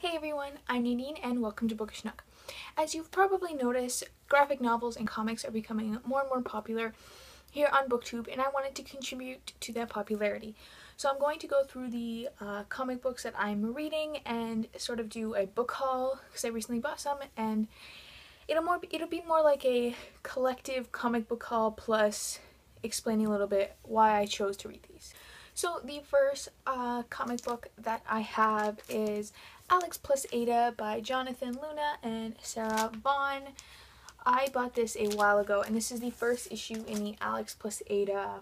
Hey everyone, I'm Nadine and welcome to Bookish Nook. As you've probably noticed, graphic novels and comics are becoming more and more popular here on BookTube, and I wanted to contribute to that popularity. So I'm going to go through the comic books that I'm reading and sort of do a book haul because I recently bought some, and it'll be more like a collective comic book haul plus explaining a little bit why I chose to read these. So the first comic book that I have is Alex plus Ada by Jonathan Luna and Sarah Vaughn. I bought this a while ago, and this is the first issue in the Alex plus Ada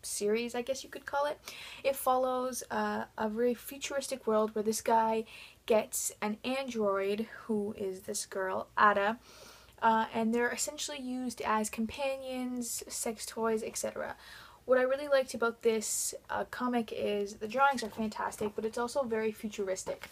series, I guess you could call it. It follows a very futuristic world where this guy gets an android, who is this girl, Ada, and they're essentially used as companions, sex toys, etc. What I really liked about this comic is the drawings are fantastic, but it's also very futuristic.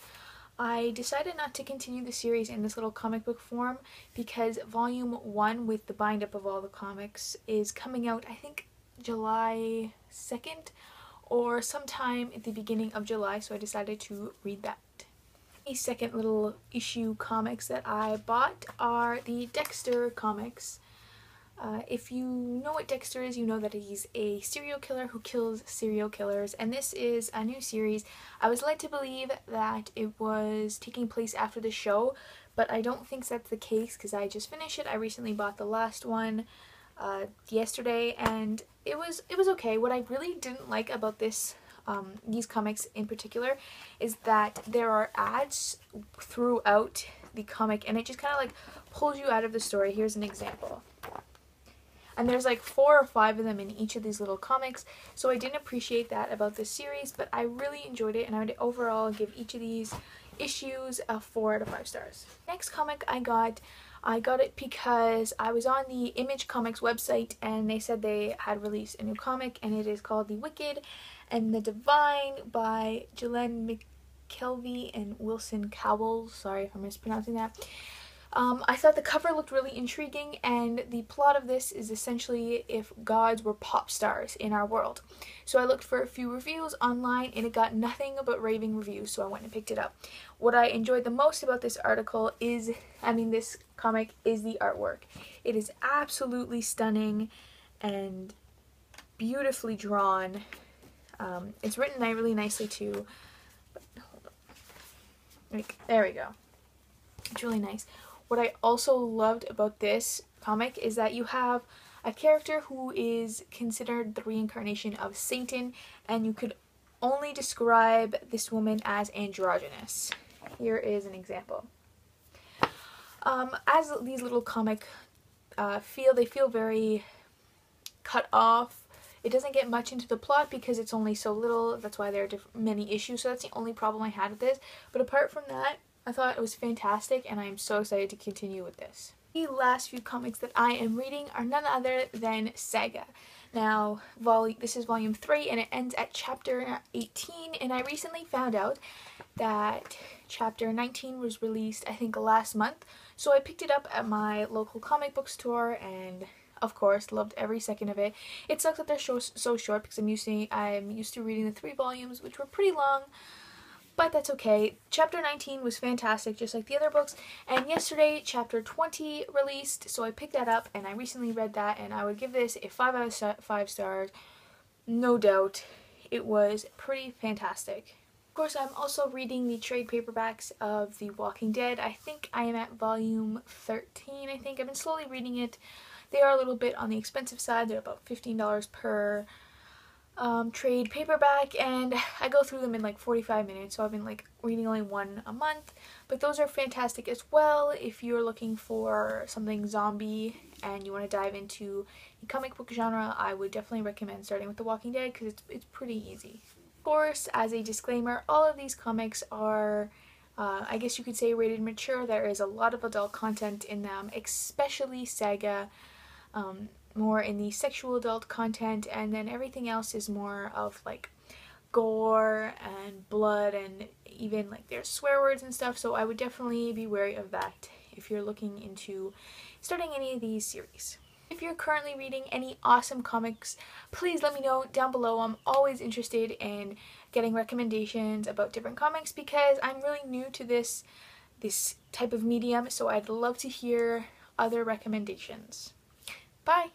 I decided not to continue the series in this little comic book form because volume 1 with the bind up of all the comics is coming out, I think, July 2nd or sometime at the beginning of July, so I decided to read that. The second little issue comics that I bought are the Dexter comics. If you know what Dexter is, you know that he's a serial killer who kills serial killers, and this is a new series. I was led to believe that it was taking place after the show, but I don't think that's the case because I just finished it. I recently bought the last one yesterday, and it was okay. What I really didn't like about these comics in particular is that there are ads throughout the comic, and it just kind of like pulls you out of the story. Here's an example. And there's like 4 or 5 of them in each of these little comics, so I didn't appreciate that about this series, but I really enjoyed it, and I would overall give each of these issues a 4 out of 5 stars. Next comic I got it because I was on the Image Comics website and they said they had released a new comic, and it is called The Wicked and the Divine by Gillen McKelvey and Wilson Cowell. Sorry if I'm mispronouncing that. I thought the cover looked really intriguing, and the plot of this is essentially if gods were pop stars in our world. So I looked for a few reviews online, and it got nothing but raving reviews, so I went and picked it up. What I enjoyed the most about this this comic is the artwork. It is absolutely stunning and beautifully drawn. It's written really nicely too. But, hold on. There we go. It's really nice. What I also loved about this comic is that you have a character who is considered the reincarnation of Satan, and you could only describe this woman as androgynous. Here is an example. As these little comic they feel very cut off. It doesn't get much into the plot because it's only so little. That's why there are many issues, so that's the only problem I had with this. But apart from that, I thought it was fantastic, and I am so excited to continue with this. The last few comics that I am reading are none other than Sega. Now, this is volume 3, and it ends at chapter 18, and I recently found out that chapter 19 was released, I think, last month, so I picked it up at my local comic book store, and of course, loved every second of it. It sucks that they're so short because I'm used to reading the 3 volumes, which were pretty long. But that's okay. Chapter 19 was fantastic, just like the other books. And yesterday, chapter 20 released, so I picked that up, and I recently read that, and I would give this a 5 out of 5 stars. No doubt. It was pretty fantastic. Of course, I'm also reading the trade paperbacks of The Walking Dead. I think I am at volume 13, I think. I've been slowly reading it. They are a little bit on the expensive side. They're about $15 per trade paperback, and I go through them in like 45 minutes, so I've been like reading only one a month, but those are fantastic as well if you're looking for something zombie and you want to dive into the comic book genre. I would definitely recommend starting with The Walking Dead because it's pretty easy. Of course, as a disclaimer, all of these comics are I guess you could say rated mature. There is a lot of adult content in them, especially Sega. More in the sexual adult content, and then everything else is more of like gore and blood, and even like there's swear words and stuff, so I would definitely be wary of that if you're looking into starting any of these series. If you're currently reading any awesome comics, please let me know down below. I'm always interested in getting recommendations about different comics because I'm really new to this type of medium, so I'd love to hear other recommendations. Bye!